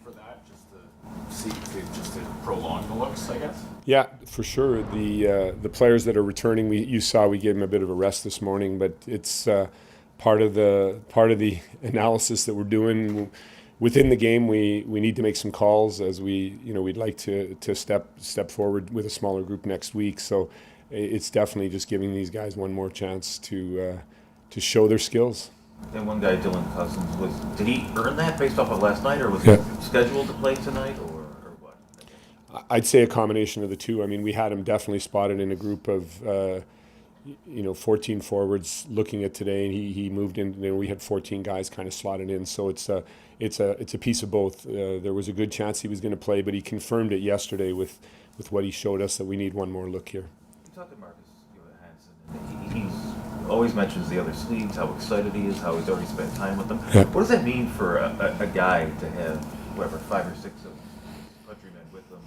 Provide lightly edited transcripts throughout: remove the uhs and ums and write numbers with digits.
for that, just to prolong the looks, I guess? Yeah, for sure. The players that are returning, you saw we gave them a bit of a rest this morning, but it's part of the analysis that we're doing within the game. We need to make some calls as we'd like to step forward with a smaller group next week. So it's definitely just giving these guys one more chance to show their skills. And one guy, Dylan Cousins, did he earn that based off of last night, or was Yeah. he scheduled to play tonight, or what? I'd say a combination of the two. I mean, we had him definitely spotted in a group of 14 forwards looking at today, and he moved in. We had 14 guys kind of slotted in, so it's a piece of both. There was a good chance he was going to play, but he confirmed it yesterday with what he showed us that we need one more look here. You talked to Marcus Hansen, and he's always mentions the other Swedes, how excited he is, how he's already spent time with them. Yeah. What does that mean for a guy to have, 5 or 6 of his countrymen with him?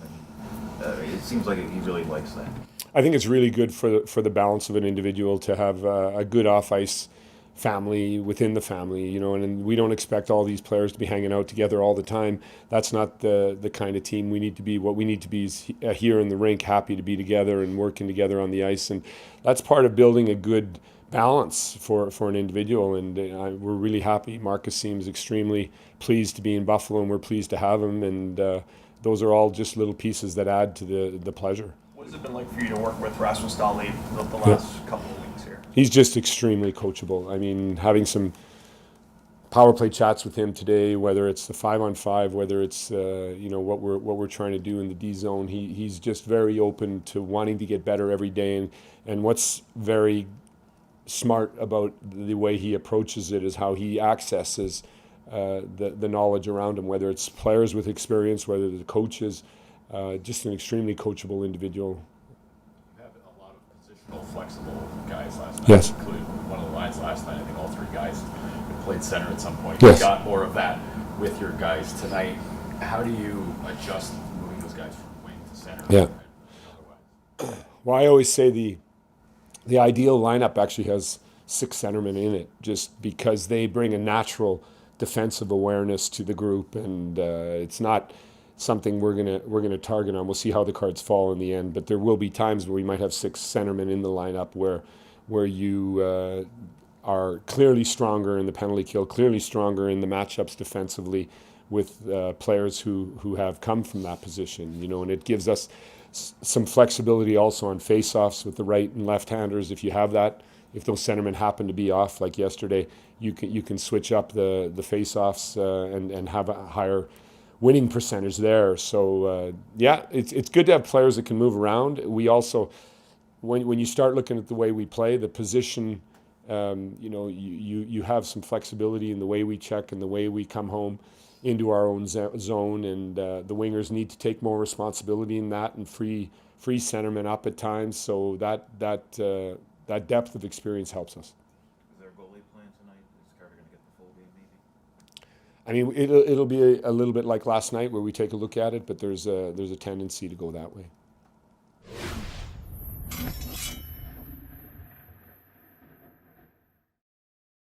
And it seems like he really likes that. I think it's really good for the balance of an individual to have a good off-ice family within the family, and we don't expect all these players to be hanging out together all the time. That's not the kind of team we need to be. What we need to be is here in the rink, happy to be together and working together on the ice, and that's part of building a good balance for an individual, and we're really happy. Marcus seems extremely pleased to be in Buffalo, and we're pleased to have him, and those are all just little pieces that add to the pleasure. What has it been like for you to work with Rasmus Dahlin the last couple of weeks here? He's just extremely coachable. I mean, having some power play chats with him today, whether it's the 5-on-5, whether it's what we're trying to do in the D zone, he's just very open to wanting to get better every day, and what's very smart about the way he approaches it is how he accesses the knowledge around him, whether it's players with experience, whether the coaches, just an extremely coachable individual. You have a lot of positional, flexible guys last night. Yes. Including one of the lines last night. I think all 3 guys have played center at some point. Yes. You got more of that with your guys tonight. How do you adjust moving those guys from wing to center? Yeah. Well, I always say the ideal lineup actually has 6 centermen in it, just because they bring a natural defensive awareness to the group, and it's not something we're gonna target on. We'll see how the cards fall in the end, but there will be times where we might have 6 centermen in the lineup where you are clearly stronger in the penalty kill, clearly stronger in the matchups defensively with players who have come from that position, and it gives us some flexibility also on face-offs with the right and left-handers. If you have that, if those centermen happen to be off like yesterday, you can switch up the face-offs and have a higher winning percentage there. So it's good to have players that can move around. We also, when you start looking at the way we play, the position, you have some flexibility in the way we check and the way we come home into our own zone, and the wingers need to take more responsibility in that and free centermen up at times. So that depth of experience helps us. Is there a goalie plan tonight? Is Carter going to get the full game, maybe? I mean, it'll be a little bit like last night where we take a look at it, but there's a tendency to go that way.